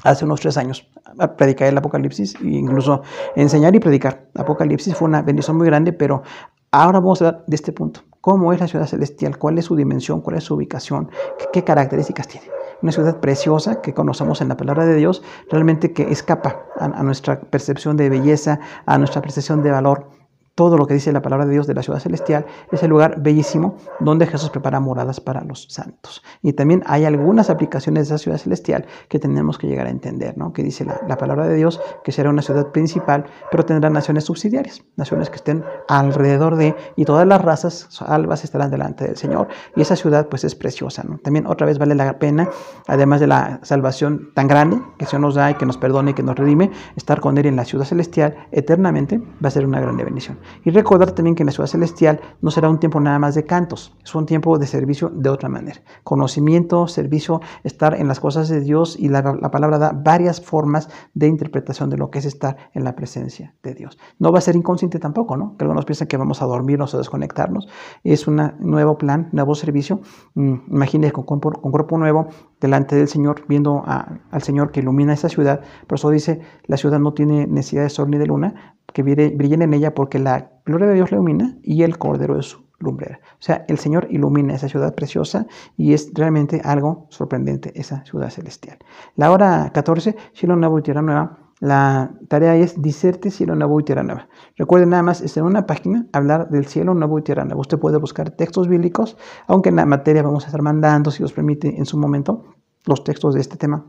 hace unos 3 años predicar el Apocalipsis e incluso enseñar y predicar. Apocalipsis fue una bendición muy grande, pero ahora vamos a hablar de este punto. ¿Cómo es la ciudad celestial? ¿Cuál es su dimensión? ¿Cuál es su ubicación? ¿Qué características tiene? Una ciudad preciosa que conocemos en la palabra de Dios, realmente que escapa a nuestra percepción de belleza, a nuestra percepción de valor. todo lo que dice la palabra de Dios de la ciudad celestial, es el lugar bellísimo donde Jesús prepara moradas para los santos. Y también hay algunas aplicaciones de esa ciudad celestial que tenemos que llegar a entender, ¿no? Que dice la palabra de Dios que será una ciudad principal, pero tendrá naciones subsidiarias, naciones que estén alrededor de, y todas las razas salvas estarán delante del Señor. Y esa ciudad pues es preciosa, ¿no? También otra vez vale la pena, además de la salvación tan grande que el Señor nos da y que nos perdone y que nos redime, estar con Él en la ciudad celestial eternamente va a ser una grande bendición. Y recordar también que en la ciudad celestial no será un tiempo nada más de cantos, es un tiempo de servicio de otra manera. Conocimiento, servicio, estar en las cosas de Dios, y la palabra da varias formas de interpretación de lo que es estar en la presencia de Dios. No va a ser inconsciente tampoco, ¿no? Que algunos piensan que vamos a dormirnos o desconectarnos. Es un nuevo plan, nuevo servicio. Imagínense con cuerpo nuevo delante del Señor, viendo al Señor que ilumina esa ciudad. Por eso dice, la ciudad no tiene necesidad de sol ni de luna, que brillen en ella porque la gloria de Dios la ilumina y el Cordero es su lumbrera. O sea, el Señor ilumina esa ciudad preciosa y es realmente algo sorprendente esa ciudad celestial. La hora 14, cielo nuevo y tierra nueva. La tarea es discerte cielo nuevo y tierra nueva. Recuerden, nada más, es en una página hablar del cielo nuevo y tierra nueva. Usted puede buscar textos bíblicos, aunque en la materia vamos a estar mandando, si Dios permite, en su momento, los textos de este tema.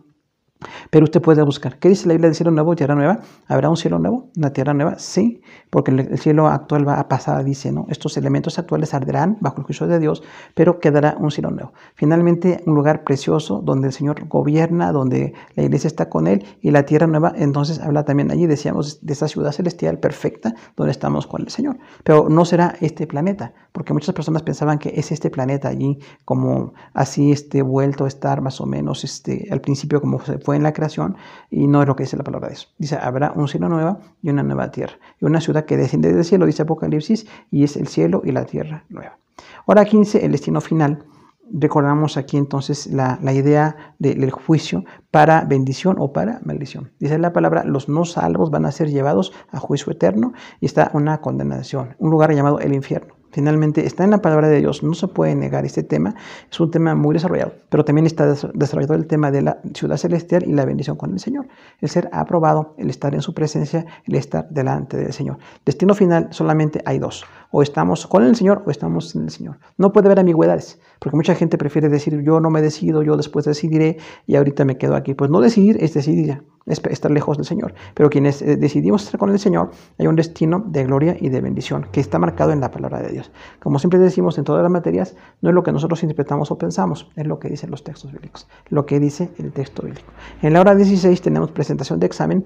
Pero usted puede buscar, ¿qué dice la Biblia del cielo nuevo y tierra nueva? ¿Habrá un cielo nuevo, una tierra nueva? Sí, porque el cielo actual va a pasar, dice, ¿no? Estos elementos actuales arderán bajo el juicio de Dios, pero quedará un cielo nuevo. Finalmente, un lugar precioso donde el Señor gobierna, donde la iglesia está con Él, y la tierra nueva, entonces habla también allí, decíamos, de esa ciudad celestial perfecta donde estamos con el Señor. Pero no será este planeta, porque muchas personas pensaban que es este planeta allí, como así vuelto a estar más o menos al principio como se fue en la creación, y no es lo que dice la palabra de eso. Dice, habrá un cielo nuevo y una nueva tierra, y una ciudad que desciende del cielo, dice Apocalipsis, y es el cielo y la tierra nueva. Hora 15, el destino final. Recordamos aquí entonces la idea del juicio para bendición o para maldición. Dice la palabra, los no salvos van a ser llevados a juicio eterno, y está una condenación, un lugar llamado el infierno. Finalmente está en la palabra de Dios, no se puede negar este tema, es un tema muy desarrollado, pero también está desarrollado el tema de la ciudad celestial y la bendición con el Señor, el ser aprobado, el estar en su presencia, el estar delante del Señor. Destino final solamente hay dos, o estamos con el Señor o estamos sin el Señor. No puede haber ambigüedades, porque mucha gente prefiere decir, yo no me decido, yo después decidiré y ahorita me quedo aquí. Pues no decidir es decidir ya, es estar lejos del Señor. Pero quienes decidimos estar con el Señor, hay un destino de gloria y de bendición que está marcado en la palabra de Dios. Como siempre decimos en todas las materias, no es lo que nosotros interpretamos o pensamos, es lo que dicen los textos bíblicos, lo que dice el texto bíblico. En la hora 16 tenemos presentación de examen,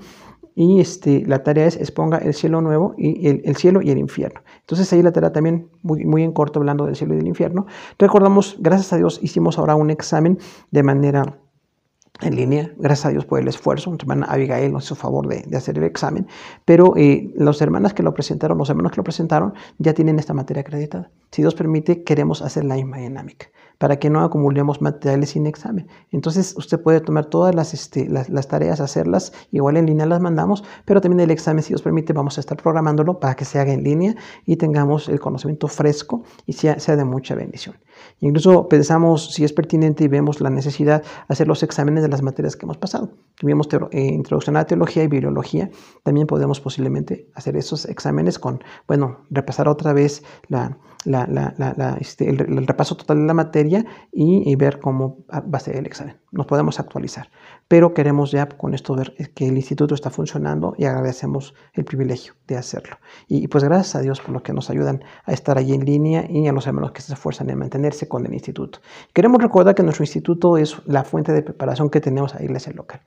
y la tarea es exponga el cielo nuevo y el cielo y el infierno. Entonces ahí la tarea también muy en corto, hablando del cielo y del infierno. Recordamos, gracias a Dios hicimos ahora un examen de manera en línea, gracias a Dios por el esfuerzo. Nuestra hermana Abigail nos hizo favor de hacer el examen, pero los hermanos que lo presentaron ya tienen esta materia acreditada. Si Dios permite, queremos hacer la misma dinámica para que no acumulemos materiales sin examen. Entonces usted puede tomar todas las tareas, hacerlas, igual en línea las mandamos, pero también el examen, si Dios permite, vamos a estar programándolo para que se haga en línea y tengamos el conocimiento fresco y sea de mucha bendición. Incluso pensamos si es pertinente y vemos la necesidad de hacer los exámenes de las materias que hemos pasado. Vimos introducción a la teología y bibliología. También podemos posiblemente hacer esos exámenes repasar otra vez el repaso total de la materia y ver cómo va a ser el examen. Nos podemos actualizar, pero queremos ya con esto ver que el instituto está funcionando y agradecemos el privilegio de hacerlo. Y pues gracias a Dios por lo que nos ayudan a estar allí en línea y a los hermanos que se esfuerzan en mantenerse con el instituto. Queremos recordar que nuestro instituto es la fuente de preparación que tenemos a la iglesia local.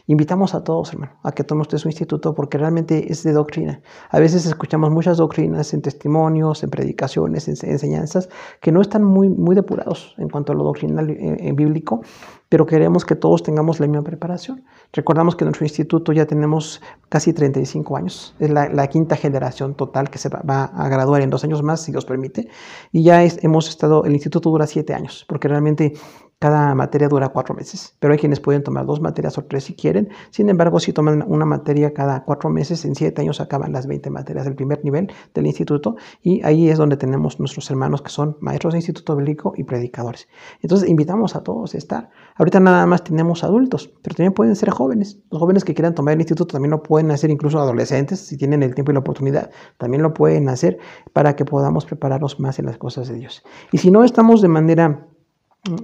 Invitamos a todos, hermano, a que tomen ustedes su instituto porque realmente es de doctrina. A veces escuchamos muchas doctrinas en testimonios, en predicaciones, en enseñanzas que no están muy depurados en cuanto a lo doctrinal bíblico, pero queremos que todos tengamos la misma preparación. Recordamos que en nuestro instituto ya tenemos casi 35 años, es la quinta generación total que se va a graduar en 2 años más, si Dios permite, y ya el instituto dura 7 años, porque realmente Cada materia dura 4 meses, pero hay quienes pueden tomar 2 materias o 3 si quieren. Sin embargo, si toman una materia cada 4 meses, en 7 años acaban las 20 materias del primer nivel del instituto, y ahí es donde tenemos nuestros hermanos que son maestros de instituto bíblico y predicadores. Entonces invitamos a todos a estar. Ahorita nada más tenemos adultos, pero también pueden ser jóvenes. Los jóvenes que quieran tomar el instituto también lo pueden hacer, incluso adolescentes, si tienen el tiempo y la oportunidad, también lo pueden hacer para que podamos prepararnos más en las cosas de Dios. Y si no estamos de manera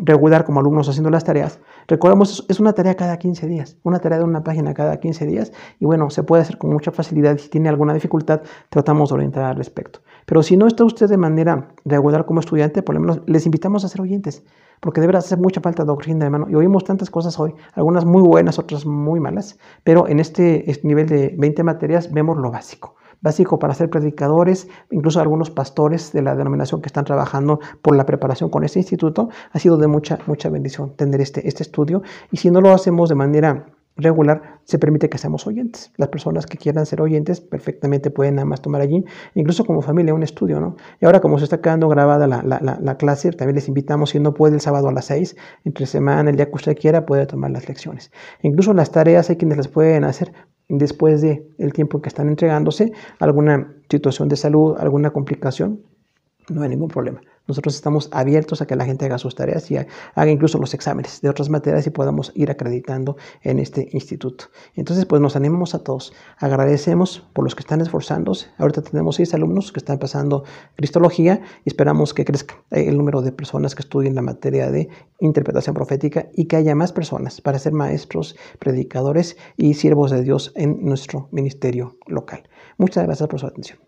regular como alumnos haciendo las tareas, recordemos, es una tarea cada 15 días, una tarea de una página cada 15 días, y bueno, se puede hacer con mucha facilidad. Si tiene alguna dificultad, tratamos de orientar al respecto. Pero si no está usted de manera regular como estudiante, por lo menos les invitamos a ser oyentes, porque de verdad hace mucha falta doctrina, hermano, y oímos tantas cosas hoy, algunas muy buenas, otras muy malas, pero en este nivel de 20 materias vemos lo básico para ser predicadores. Incluso algunos pastores de la denominación que están trabajando por la preparación con este instituto. Ha sido de mucha bendición tener este estudio, y si no lo hacemos de manera regular, se permite que seamos oyentes. Las personas que quieran ser oyentes perfectamente pueden nada más tomar allí, incluso como familia, un estudio, ¿no? Y ahora, como se está quedando grabada la clase, también les invitamos, si no puede el sábado a las 6, entre semana, el día que usted quiera, puede tomar las lecciones. Incluso las tareas hay quienes las pueden hacer después del tiempo que están entregándose, alguna situación de salud, alguna complicación, no hay ningún problema. Nosotros estamos abiertos a que la gente haga sus tareas y haga incluso los exámenes de otras materias y podamos ir acreditando en este instituto. Entonces, pues nos animamos a todos. Agradecemos por los que están esforzándose. Ahorita tenemos 6 alumnos que están pasando Cristología y esperamos que crezca el número de personas que estudien la materia de interpretación profética y que haya más personas para ser maestros, predicadores y siervos de Dios en nuestro ministerio local. Muchas gracias por su atención.